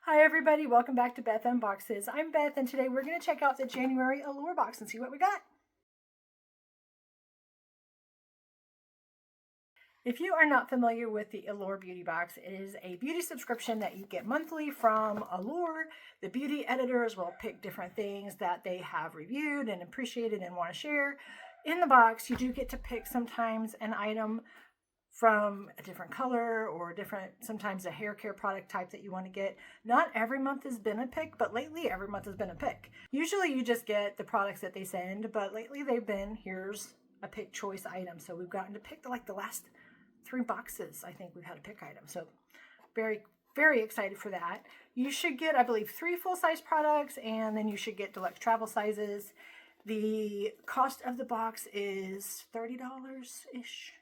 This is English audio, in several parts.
Hi everybody, welcome back to Beth Unboxes. I'm Beth and today we're going to check out the January Allure box and see what we got. If you are not familiar with the Allure Beauty Box, it is a beauty subscription that you get monthly from Allure. The beauty editors will pick different things that they have reviewed and appreciated and want to share. In the box, you do get to pick sometimes an item from a different color or sometimes a hair care product type that you want to get. Not every month has been a pick, but lately every month has been a pick. Usually you just get the products that they send, but lately they've been, here's a pick choice item. So we've gotten to pick the last 3 boxes. I think we've had a pick item. So very, very excited for that. You should get, I believe, 3 full-size products, and then you should get deluxe travel sizes. The cost of the box is $30-ish.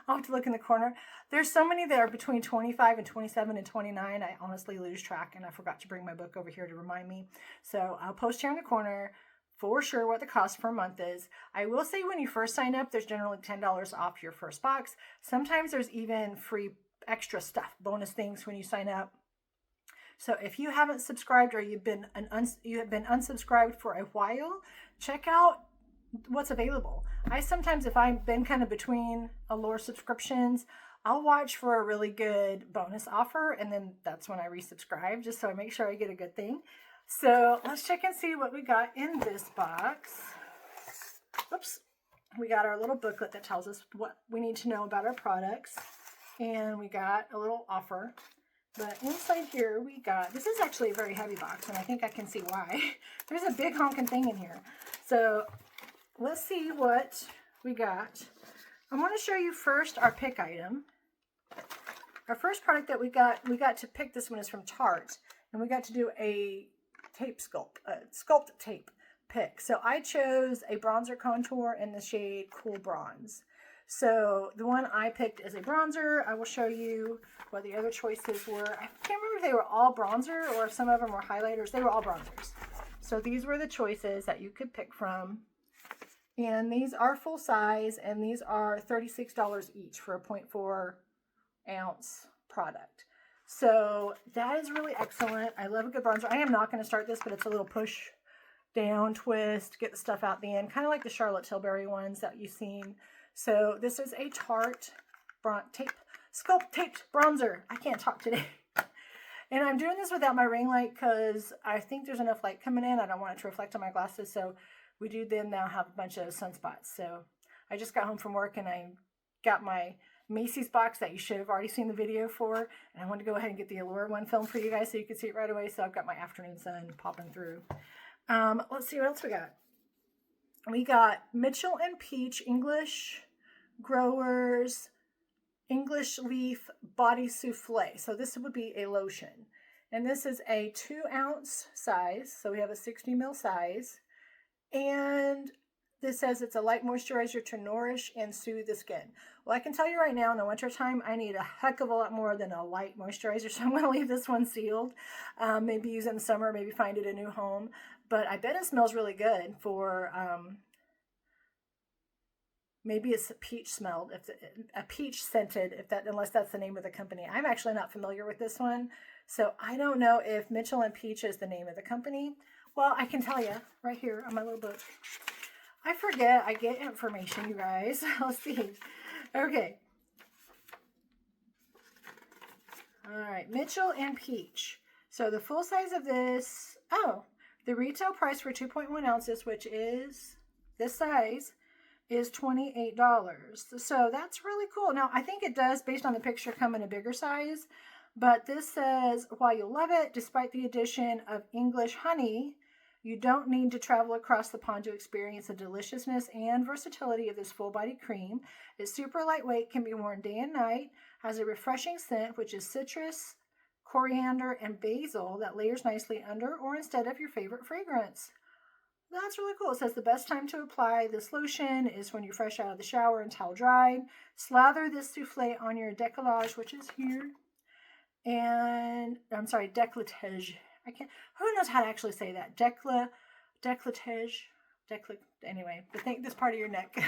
I'll have to look in the corner. There's so many that are between 25 and 27 and 29. I honestly lose track, and I forgot to bring my book over here to remind me. So I'll post here in the corner for sure what the cost per month is. I will say when you first sign up, there's generally $10 off your first box. Sometimes there's even free extra stuff, bonus things when you sign up. So if you haven't subscribed or you have been unsubscribed for a while, check out what's available. I sometimes, if I've been kind of between Allure subscriptions, I'll watch for a really good bonus offer, and then that's when I resubscribe, just so I make sure I get a good thing. So let's check and see what we got in this box. Oops. We got our little booklet that tells us what we need to know about our products, and we got a little offer. But inside here we got, this is actually a very heavy box, and I think I can see why. There's a big honking thing in here. So let's see what we got. I want to show you first our pick item. Our first product that we got to pick, this one is from Tarte, and we got to do a tape sculpt tape pick. So I chose a bronzer contour in the shade Cool Bronze. So the one I picked is a bronzer. I will show you what the other choices were. I can't remember if they were all bronzer or if some of them were highlighters. They were all bronzers. So these were the choices that you could pick from. And these are full size, and these are $36 each for a 0.4 ounce product. So that is really excellent. I love a good bronzer. I am not going to start this, but it's a little push down twist, get the stuff out the end, kind of like the Charlotte Tilbury ones that you've seen. So this is a Tarte sculpt taped bronzer. I can't talk today. And I'm doing this without my ring light because I think there's enough light coming in. I don't want it to reflect on my glasses. So we do then now have a bunch of sunspots. So I just got home from work and I got my Macy's box that you should have already seen the video for. And I wanted to go ahead and get the Allure one filmed for you guys so you could see it right away. So I've got my afternoon sun popping through. Let's see what else we got. We got Mitchell and Peach English Growers English Leaf Body Souffle. So this would be a lotion. And this is a 2 ounce size. So we have a 60 ml size. And this says it's a light moisturizer to nourish and soothe the skin. Well, I can tell you right now in the wintertime, I need a heck of a lot more than a light moisturizer. So I'm going to leave this one sealed. Maybe use it in the summer, maybe find it a new home. But I bet it smells really good for, maybe it's a peach smelled, a peach scented, unless that's the name of the company. I'm actually not familiar with this one. So I don't know if Mitchell and Peach is the name of the company. Well, I can tell you right here on my little book. I forget. I get information, you guys. Let's see. Okay. All right. Mitchell and Peach. So the full size of this, the retail price for 2.1 ounces, which is this size, is $28. So that's really cool. Now, I think it does, based on the picture, come in a bigger size. But this says, while you'll love it, despite the addition of English honey, you don't need to travel across the pond to experience the deliciousness and versatility of this full-body cream. It's super lightweight, can be worn day and night, has a refreshing scent, which is citrus, coriander, and basil that layers nicely under or instead of your favorite fragrance. That's really cool. It says the best time to apply this lotion is when you're fresh out of the shower and towel dried. Slather this souffle on your décolletage, which is here. And I'm sorry, décolletage. Who knows how to actually say that? Décolletage. Anyway, this part of your neck.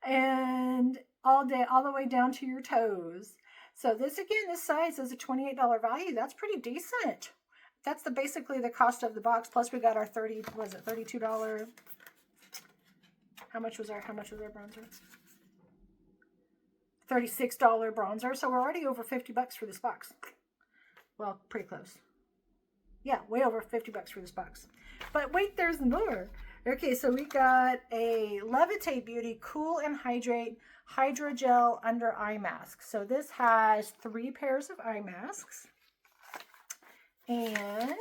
And all the way down to your toes. So this, again, this size is a $28 value. That's pretty decent. That's basically the cost of the box. Plus we got our $32. How much was our bronzer? $36 bronzer. So we're already over 50 bucks for this box. Well, pretty close. Yeah, way over 50 bucks for this box. But wait, there's more. Okay, so we got a Levitate Beauty Cool and Hydrate Hydrogel Under Eye Mask. So this has 3 pairs of eye masks. And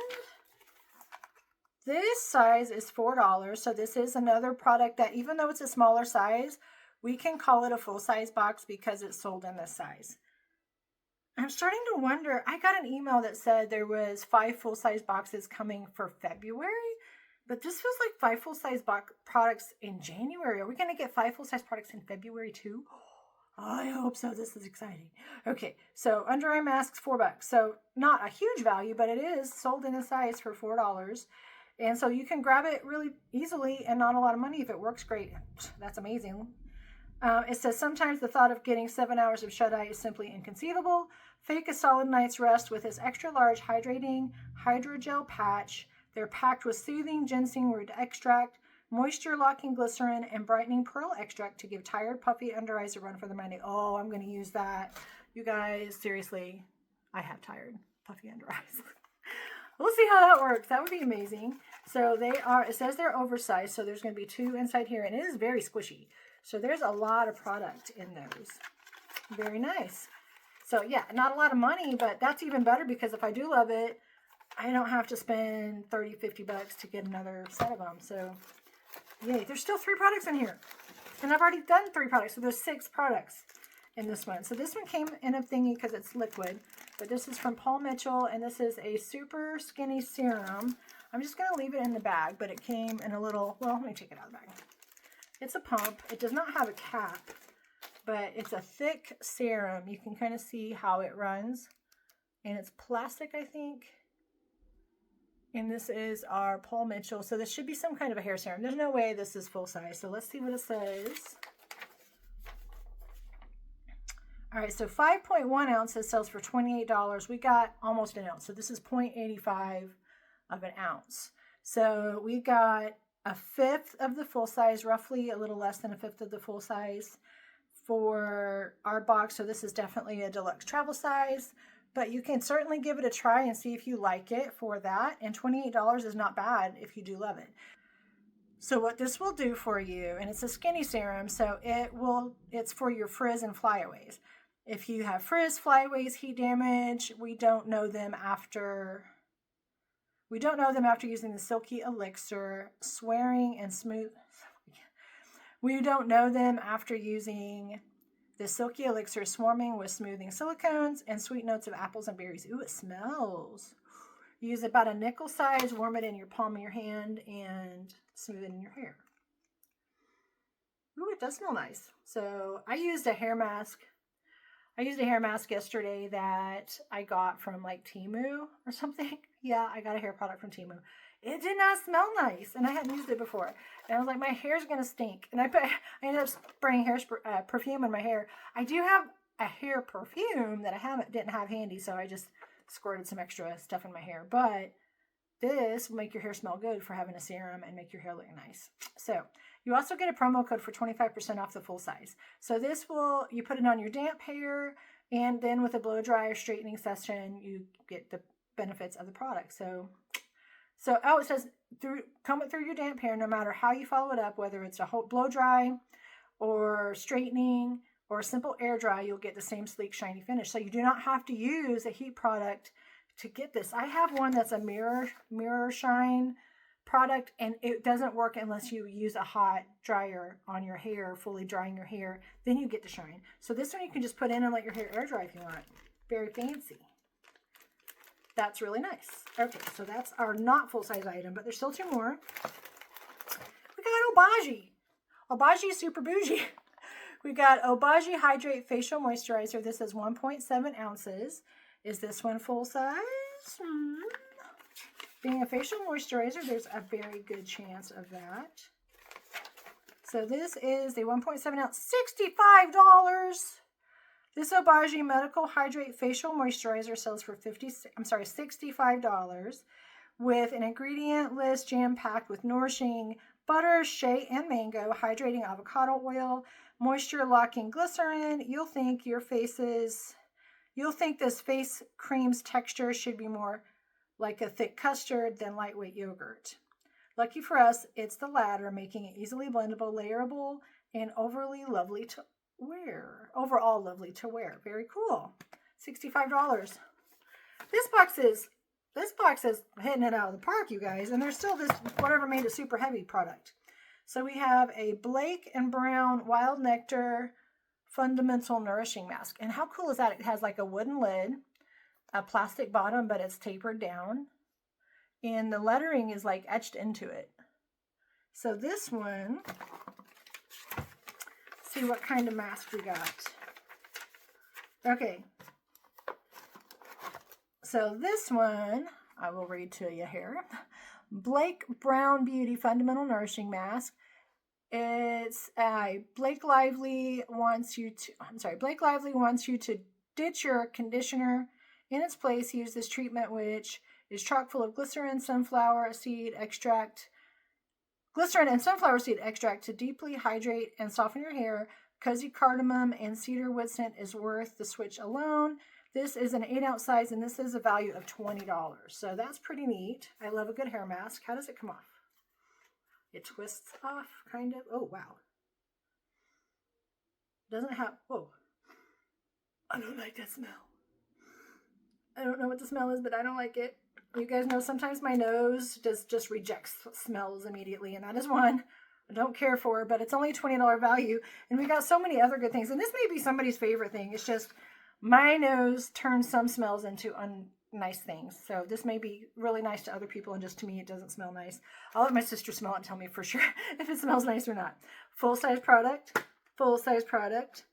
this size is $4. So this is another product that, even though it's a smaller size, we can call it a full-size box because it's sold in this size. I'm starting to wonder, I got an email that said there was 5 full-size boxes coming for February, but this feels like 5 full-size products in January. Are we going to get 5 full-size products in February too? I hope so. This is exciting. Okay, so under eye masks, $4. So not a huge value, but it is sold in a size for $4. And so you can grab it really easily and not a lot of money. If it works, great. That's amazing. It says, sometimes the thought of getting 7 hours of shut-eye is simply inconceivable. Fake a solid night's rest with this extra large hydrating hydrogel patch. They're packed with soothing ginseng root extract, moisture locking glycerin, and brightening pearl extract to give tired, puffy under eyes a run for the money. Oh, I'm going to use that. You guys, seriously, I have tired, puffy under eyes. We'll see how that works. That would be amazing. So it says they're oversized, so there's going to be 2 inside here, and it is very squishy. So there's a lot of product in those. Very nice. So yeah, not a lot of money, but that's even better because if I do love it, I don't have to spend 30, 50 bucks to get another set of them. So yay, there's still 3 products in here. And I've already done 3 products, so there's 6 products in this one. So this one came in a thingy because it's liquid, but this is from Paul Mitchell, and this is a super skinny serum. I'm just going to leave it in the bag, but it came in a little, well, let me take it out of the bag. It's a pump. It does not have a cap, but it's a thick serum. You can kind of see how it runs, and it's plastic, I think. And this is our Paul Mitchell. So this should be some kind of a hair serum. There's no way this is full size. So let's see what it says. All right, so 5.1 ounces sells for $28. We got almost an ounce. So this is 0.85 of an ounce. So we got a fifth of the full size, roughly a little less than a fifth of the full size for our box. So this is definitely a deluxe travel size, but you can certainly give it a try and see if you like it for that. And $28 is not bad if you do love it. So what this will do for you, and it's a skinny serum, so it's for your frizz and flyaways. If you have frizz, flyaways, heat damage, we don't know them after using the Silky Elixir, swearing and smooth. We don't know them after using the Silky Elixir, swarming with smoothing silicones and sweet notes of apples and berries. Ooh, it smells. Use about a nickel size, warm it in your palm of your hand, and smooth it in your hair. Ooh, it does smell nice. So I used a hair mask. Yesterday that I got from like Temu or something. Yeah, I got a hair product from Temu. It did not smell nice, and I hadn't used it before. And I was like, my hair's gonna stink. And I ended up spraying perfume in my hair. I do have a hair perfume that I didn't have handy, so I just squirted some extra stuff in my hair. But this will make your hair smell good for having a serum and make your hair look nice. So you also get a promo code for 25% off the full size. So you put it on your damp hair, and then with a blow dry or straightening session, you get the benefits of the product. So it says comb it through your damp hair, no matter how you follow it up, whether it's a whole blow dry or straightening or a simple air dry, you'll get the same sleek, shiny finish. So you do not have to use a heat product to get this. I have one that's a mirror shine product, and it doesn't work unless you use a hot dryer on your hair, fully drying your hair. Then you get the shine. So this one you can just put in and let your hair air dry if you want. Very fancy. That's really nice. Okay, so that's our not full-size item, but there's still 2 more. We got Obagi. Obagi Super Bougie. We got Obagi Hydrate Facial Moisturizer. This is 1.7 ounces. Is this one full size? Being a facial moisturizer, there's a very good chance of that. So this is the 1.7 ounce, $65. This bougie Medical Hydrate Facial Moisturizer sells for $65 with an ingredient list jam-packed with nourishing butter, shea, and mango, hydrating avocado oil, moisture-locking glycerin. You'll think this face cream's texture should be more like a thick custard than lightweight yogurt. Lucky for us, it's the latter, making it easily blendable, layerable, and overall lovely to wear. Very cool. $65. This box is hitting it out of the park, you guys. And there's still this whatever made it super heavy product. So we have a Blake & Brown Wild Nectar Fundamental Nourishing Mask. And how cool is that? It has like a wooden lid, a plastic bottom, but it's tapered down. And the lettering is like etched into it. So this one, see what kind of mask we got. Okay. So this one, I will read to you here. Blake Brown Beauty Fundamental Nourishing Mask. It's Blake Lively wants you to ditch your conditioner. In its place, use this treatment, which is chock full of glycerin and sunflower seed extract to deeply hydrate and soften your hair. Cozy cardamom and cedarwood scent is worth the switch alone. This is an 8-ounce size, and this is a value of $20. So that's pretty neat. I love a good hair mask. How does it come off? It twists off, kind of. Oh, wow. Doesn't have, whoa. I don't like that smell. I don't know what the smell is, but I don't like it. You guys know sometimes my nose just rejects smells immediately, and that is one I don't care for, but it's only a $20 value, and we got so many other good things. And this may be somebody's favorite thing. It's just my nose turns some smells into nice things. So this may be really nice to other people, and just to me, it doesn't smell nice. I'll let my sister smell it and tell me for sure if it smells nice or not. Full-size product, full-size product,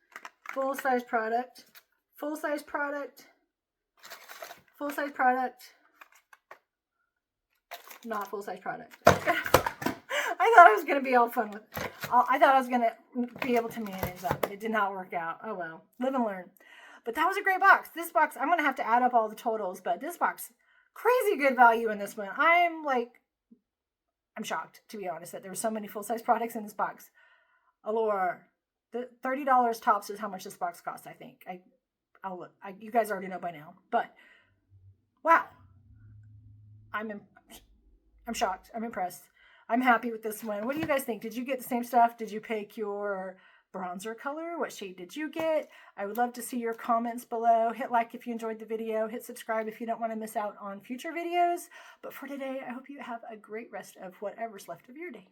full-size product, full-size product, full-size product, not full-size product. I thought I was going to be all fun with it. I thought I was going to be able to manage that, but it did not work out. Oh well, live and learn. But that was a great box. This box, I'm going to have to add up all the totals, but this box, crazy good value in this one. I'm shocked, to be honest, that there were so many full-size products in this box. Allure, the $30 tops is how much this box costs, I think. I'll look. You guys already know by now, but wow. I'm shocked. I'm impressed. I'm happy with this one. What do you guys think? Did you get the same stuff? Did you pick your bronzer color? What shade did you get? I would love to see your comments below. Hit like if you enjoyed the video. Hit subscribe if you don't want to miss out on future videos. But for today, I hope you have a great rest of whatever's left of your day.